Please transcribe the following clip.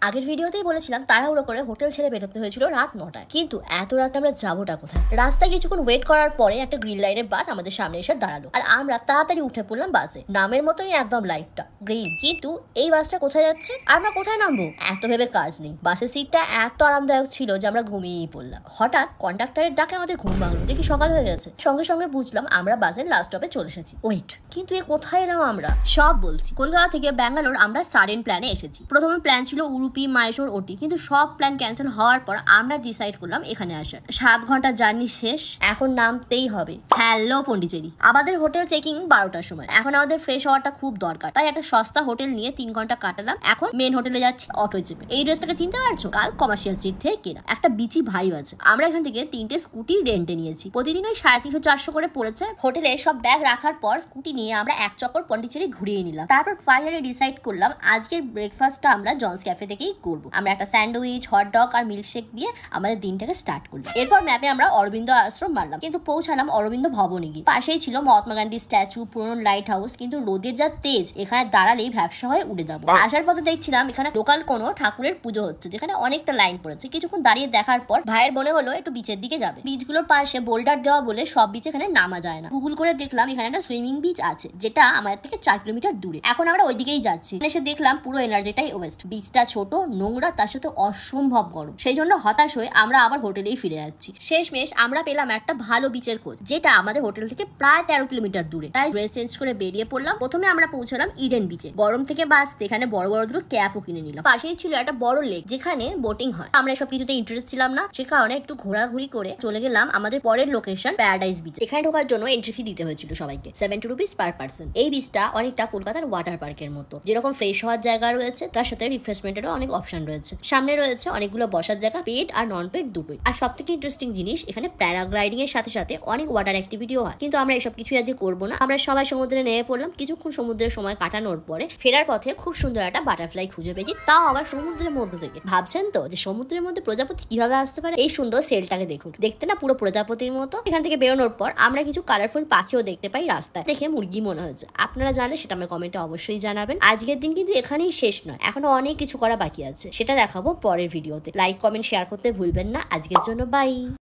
আগের ভিডিওতেই বলেছিলাম তাড়াহুড়ো করে হোটেল ছেড়ে বেরোতে হয়েছিল রাত 9টায়, কিন্তু এত রাতে আমরা যাবোটা কোথায়? রাস্তায় কিছুক্ষণ ওয়েট করার পরে একটা গ্রিন লাইনের বাস আমাদের সামনে এসে দাঁড়ালো, আর আমরা তাড়াতাড়ি উঠে পড়লাম বাসে। নামের মতনই একদম লাইটটা গ্রিন, কিন্তু এই বাসটা কোথায় যাচ্ছে, আমরা কোথায় নামবো এত ভেবে কাজ নেই। বাসের সিটটা এত আরামদায়ক ছিল যে আমরা ঘুমিয়েই পড়লাম। হঠাৎ কন্ডাক্টরের ডাকে আমাদের ঘুম ভাঙলো, দেখি সকাল হয়ে গেছে। সঙ্গে সঙ্গে বুঝলাম আমরা বাসের লাস্ট স্টপে চলে এসেছি। ওয়েট, কিন্তু এ কোথায় এলাম আমরা? সব বলছি। কলকাতা থেকে ব্যাঙ্গালোর আমরা সাডেন প্ল্যানে এসেছি। প্রথমে প্ল্যান ছিল উড়ুপি, মাইসোর, ওটি, কিন্তু সব প্ল্যান ক্যান্সেল হওয়ার পর আমরা ডিসাইড করলাম এখানে আসার। 7 ঘন্টা জার্নি শেষ, এখন নামতেই হবে। হ্যালো পন্ডিচেরি। আমাদের হোটেল চেকিং 12টার সময়। এখন আমাদের ফ্রেশ হওয়াটা খুব দরকার, তাই একটা সস্তা হোটেল নিয়ে 3 ঘন্টা কাটালাম। এখন মেন হোটেলে যাচ্ছি অটো চেপে। এই ড্রেসটাকে চিনতে পারছো? কাল কমার্শিয়াল স্ট্রিট থেকে কেনা। একটা বিচি ভাইব আছে। আমরা এখান থেকে 3টে স্কুটি রেন্টে নিয়েছি। প্রতিদিন ওই 350-400 করে পড়েছে। হোটেলে সব ব্যাগ রাখার পর স্কুটি নিয়ে আমরা এক চক্কর পন্ডিচেরি ঘুরিয়ে নিলাম। তারপর ফাইনালি ডিসাইড করলাম আজকের ব্রেকফাস্টটা আমরা জনস ক্যাফে থেকেই করবো। আমরা একটা স্যান্ডউইচ, হটডগ আর মিল্কশেক দিয়ে আমাদের দিনটাকে স্টার্ট করলাম। এরপর ম্যাপে আমরা অরবিন্দ আশ্রম মারলাম, কিন্তু পৌঁছালাম অরবিন্দ ভবনে গিয়ে। পাশেই ছিল মহাত্মা গান্ধী স্ট্যাচু, পুরনো লাইট হাউস, কিন্তু রোদের যা তেজ, এখানে দাঁড়ালেই ব্যবসা হয়ে উঠে যাবো। আসার পথে দেখছিলাম এখানে লোকাল কোনো ঠাকুরের পুজো হচ্ছে, যেখানে অনেকটা লাইন পড়েছে। কিছুক্ষণ দাঁড়িয়ে দেখার পর ভাইয়ের মনে হলো একটু বিচের দিকে যাবে। বিচগুলোর পাশে বোল্ডার দেওয়া বলে সব বিচ এখানে নামা যায় না। গুগল করে দেখলাম এখানে একটা সুইমিং বিচ আছে, যেটা আমাদের থেকে 4 কিলোমিটার দূরে। এখন আমরা ওইদিকেই যাচ্ছি। এসে দেখলাম পুরো এনার্জিটাই ওয়েস্ট। বিচটা ছোট, নোংরা, তার সাথে অসম্ভব গরম। সেই জন্য হতাশ হয়ে আমরা আবার হোটেলেই ফিরে যাচ্ছি। শেষমেশ আমরা পেলাম একটা ভালো বিচের খোঁজ, যেটা আমাদের হোটেল থেকে প্রায় 13 কিলোমিটার দূরে। তাই ড্রেস চেঞ্জ করে বেরিয়ে পড়লাম। প্রথমে আমরা পৌঁছালাম ইডেন বিচে। গরম থেকে বাঁচতে এখানে বড় বড় দুটো ক্যাপও কিনে নিলাম। পাশেই ছিল একটা বড় লেক, যেখানে বোটিং হয়। আমরা এসব কিছুতে ইন্টারেস্ট ছিলাম না, সে কারণে একটু ঘোরাঘুরি করে চলে গেলাম আমাদের পরের লোকেশন প্যারাডাইস বিচ। এখানে ঢোকার জন্য এন্ট্রি ফি দিতে হয়েছিল সবাইকে 70 রুপিস পার পার্সন। এই বিচটা অনেকটা কলকাতার ওয়াটার পার্কের মতো। যেরকম ফ্রেশ হওয়ার জায়গা রয়েছে, তার সাথে রিফ্রেশমেন্টেরও অনেক অপশন রয়েছে। সামনে রয়েছে অনেকগুলো বসার জায়গা, পেড আর নন পেড দুটোই। আর সব থেকে ইন্টারেস্টিং জিনিস, এখানে প্যারাগ্লাইডিং এর সাথে সাথে অনেক ওয়াটার অ্যাক্টিভিটিও হয়। কিন্তু আমরা এসব কিছুই আজকে করবো না। আমরা সবাই সমুদ্রে নেমে পড়লাম। কিছুক্ষণ সমুদ্রের সময় কাটানোর পরে ফেরার পথে খুব সুন্দর একটা বাটারফ্লাই খুঁজে পেয়েছি, তাও আবার সমুদ্রের মধ্যে থেকে। ভাবছেন তো যে সমুদ্রের মধ্যে প্রজাপতি কিভাবে আসতে পারে? এই সুন্দর সেলটাকে দেখুন, দেখতে না পুরো প্রজাপতির মতো। এখান থেকে বেরোনোর পর আমরা কিছু কালারফুল পাখিও দেখতে পাই রাস্তায়, দেখে মুরগি মনে হচ্ছে। আপনারা জানেন সেটা আমার কমেন্টে অবশ্যই জানাবেন। আজকের দিন কিন্তু এখানেই শেষ নয়, এখনো অনেক কিছু করা বাকি আছে, সেটা দেখাবো পরের ভিডিওতে। লাইক, কমেন্ট, শেয়ার করতে ভুলবেন না। আজকের জন্য বাই।